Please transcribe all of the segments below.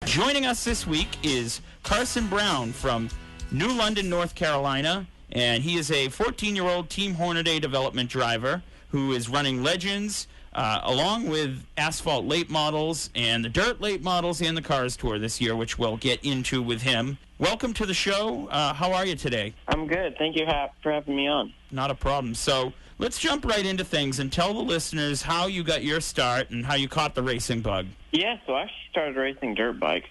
Joining us this week is Carson Brown from New London, North Carolina, and he is a 14-year-old Team Hornaday development driver who is running Legends along with Asphalt late models and the Dirt late models and the Cars Tour this year, which we'll get into with him. Welcome to the show. How are you today? I'm good. Thank you for having me on. Not a problem. So let's jump right into things and tell the listeners how you got your start and how you caught the racing bug. Yeah, so I actually started racing dirt bikes.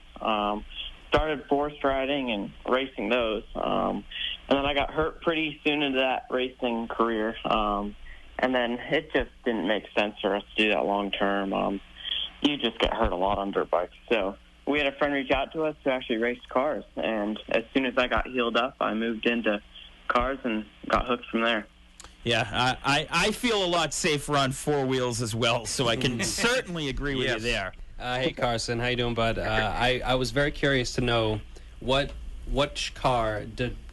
Started forest riding and racing those. And then I got hurt pretty soon into that racing career. And then it just didn't make sense for us to do that long term. You just get hurt a lot on dirt bikes. So we had a friend reach out to us who actually raced cars. And as soon as I got healed up, I moved into cars and got hooked from there. Yeah, I feel a lot safer on four wheels as well, so I can certainly agree with you there. Hey, Carson. How you doing, bud? I was very curious to know which car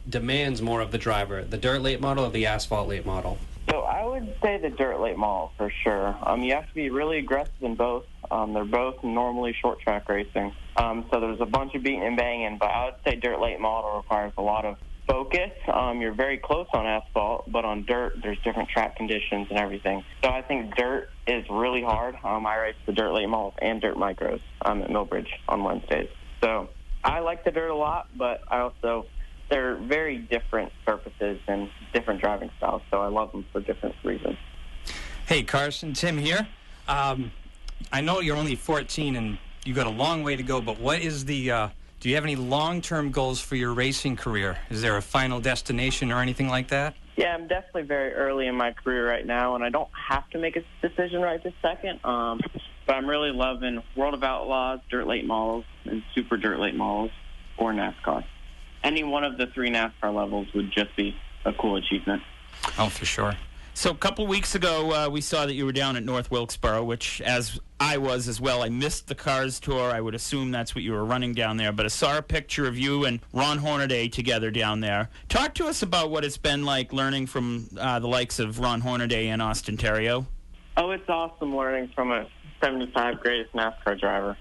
demands more of the driver, the dirt late model or the asphalt late model? So I would say the dirt late model for sure. You have to be really aggressive in both. They're both normally short track racing. So there's a bunch of beating and banging, but I would say dirt late model requires a lot of focus. You're very close on asphalt, but on dirt, there's different track conditions and everything. So I think dirt is really hard. I race the dirt late models and dirt micros at Millbridge on Wednesdays. So I like the dirt a lot, but they're very different surfaces and different driving styles, so I love them for different reasons. Hey, Carson, Tim here. I know you're only 14 and you've got a long way to go, but what is the... do you have any long-term goals for your racing career? Is there a final destination or anything like that? Yeah, I'm definitely very early in my career right now, and I don't have to make a decision right this second. But I'm really loving World of Outlaws, dirt late models, and super dirt late models, or NASCAR. Any one of the three NASCAR levels would just be a cool achievement. Oh, for sure. So a couple weeks ago, we saw that you were down at North Wilkesboro, which, as I was as well, I missed the Cars Tour. I would assume that's what you were running down there. But I saw a picture of you and Ron Hornaday together down there. Talk to us about what it's been like learning from the likes of Ron Hornaday and Austin Terrio. Oh, it's awesome learning from a 75 greatest NASCAR driver.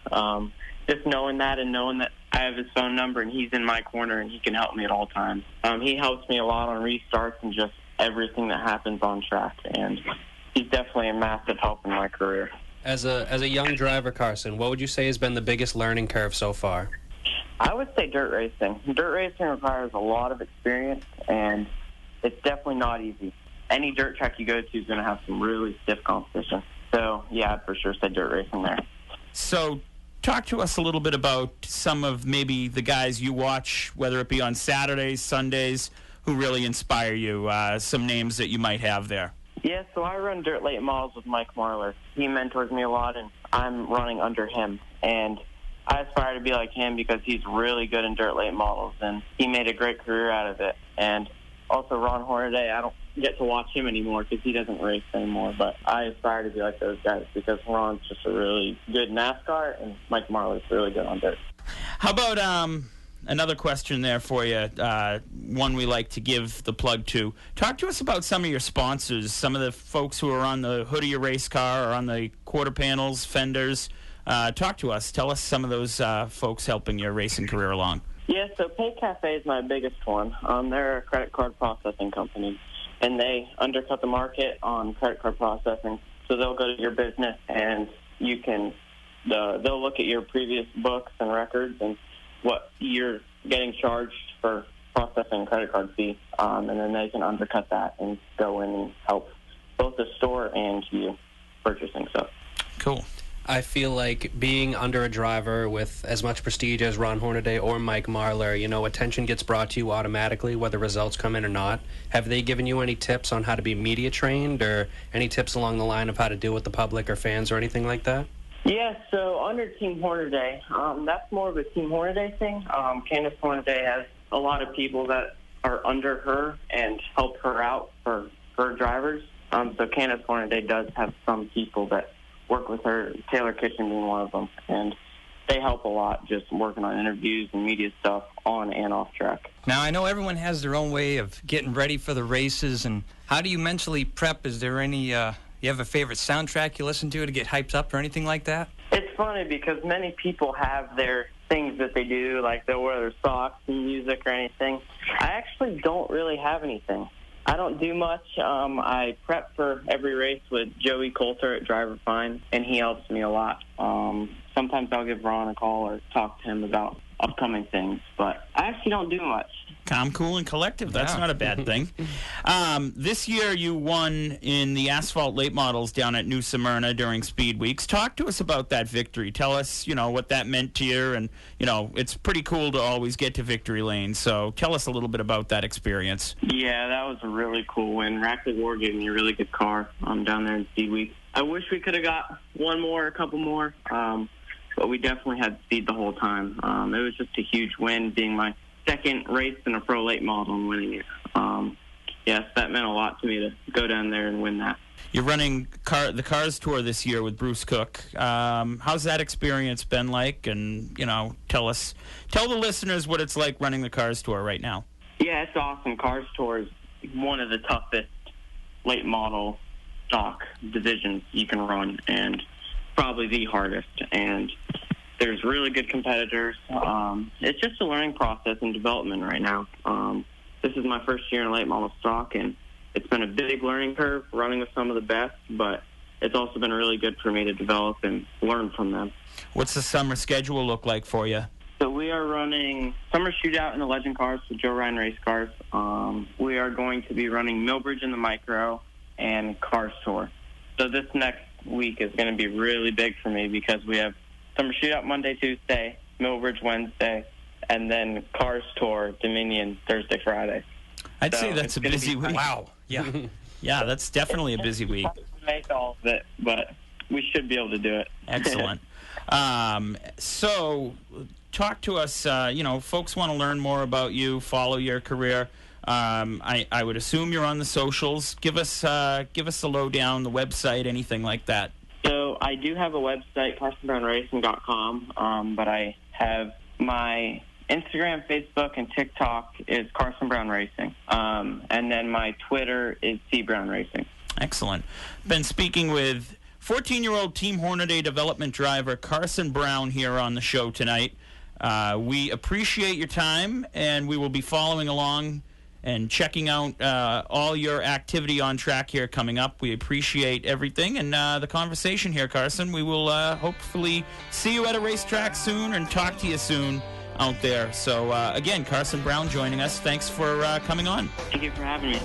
Just knowing that and knowing that I have his phone number and he's in my corner and he can help me at all times. He helps me a lot on restarts and just everything that happens on track, and he's definitely a massive help in my career. As a young driver, Carson, what would you say has been the biggest learning curve so far? I would say dirt racing. Dirt racing requires a lot of experience, and it's definitely not easy. Any dirt track you go to is going to have some really stiff competition. So, yeah, I'd for sure say dirt racing there. So, talk to us a little bit about some of maybe the guys you watch, whether it be on Saturdays, Sundays, who really inspire you, some names that you might have there. Yeah, so I run dirt late models with Mike Marlar. He mentors me a lot, and I'm running under him. And I aspire to be like him because he's really good in dirt late models, and he made a great career out of it. And also Ron Hornaday, I don't get to watch him anymore because he doesn't race anymore, but I aspire to be like those guys because Ron's just a really good NASCAR, and Mike Marlar's really good on dirt. How about another question there for you, one we like to give the plug to. Talk to us about some of your sponsors, some of the folks who are on the hood of your race car or on the quarter panels, fenders. Talk to us. Tell us some of those folks helping your racing career along. Yeah, so Pay Cafe is my biggest one. They're a credit card processing company, and they undercut the market on credit card processing. So they'll go to your business, and you can they'll look at your previous books and records and what you're getting charged for processing a credit card fee, and then they can undercut that and go in and help both the store and you purchasing stuff. Cool. I feel like being under a driver with as much prestige as Ron Hornaday or Mike Marlar, attention gets brought to you automatically, whether results come in or not. Have they given you any tips on how to be media trained or any tips along the line of how to deal with the public or fans or anything like that? Yeah, so under Team Hornaday, that's more of a Team Hornaday thing. Candace Hornaday has a lot of people that are under her and help her out for her drivers. So Candace Hornaday does have some people that work with her, Taylor Kitchen being one of them, and they help a lot just working on interviews and media stuff on and off track. Now, I know everyone has their own way of getting ready for the races, and how do you mentally prep? Is there any... you have a favorite soundtrack you listen to get hyped up or anything like that? It's funny because many people have their things that they do, like they'll wear their socks and music or anything. I actually don't really have anything. I don't do much. I prep for every race with Joey Coulter at Driver Find, and he helps me a lot. Sometimes I'll give Ron a call or talk to him about upcoming things, but I actually don't do much. Calm, cool, and collective. That's not a bad thing. This year you won in the asphalt late models down at New Smyrna during Speed Weeks. Talk to us about that victory. Tell us, what that meant to you. And, it's pretty cool to always get to victory lane. So tell us a little bit about that experience. Yeah, that was a really cool win. Rackley Ward gave me a really good car down there in Speed Weeks. I wish we could have got one more, a couple more, but we definitely had speed the whole time. It was just a huge win, being my second race in a pro late model and winning it. Yes, that meant a lot to me to go down there and win that. You're running the Cars Tour this year with Bruce Cook. How's that experience been like? And, tell the listeners what it's like running the Cars Tour right now. Yeah, it's awesome. Cars Tour is one of the toughest late model stock divisions you can run, and probably the hardest. And there's really good competitors. It's just a learning process and development right now. This is my first year in late model stock, and it's been a big learning curve running with some of the best, but it's also been really good for me to develop and learn from them. What's the summer schedule look like for you? So we are running Summer Shootout in the Legend Cars, so Joe Ryan race cars. We are going to be running Millbridge in the Micro and Cars Tour. So this next week is going to be really big for me because we have Summer Shootout Monday, Tuesday, Millbridge Wednesday, and then Cars Tour Dominion Thursday, Friday. I'd say that's a busy week. Wow. Yeah. Yeah, that's definitely a busy week. Make all of it, but we should be able to do it. Excellent. So talk to us. Folks want to learn more about you, follow your career. I would assume you're on the socials. Give us the lowdown, the website, anything like that. So I do have a website, carsonbrownracing.com, but I have my Instagram, Facebook, and TikTok is Carson Brown Racing. And then my Twitter is C Brown Racing. Excellent. Been speaking with 14-year-old Team Hornaday development driver Carson Brown here on the show tonight. We appreciate your time, and we will be following along and checking out all your activity on track here coming up. We appreciate everything and the conversation here, Carson. We will hopefully see you at a racetrack soon and talk to you soon out there. So, again, Carson Brown joining us. Thanks for coming on. Thank you for having me.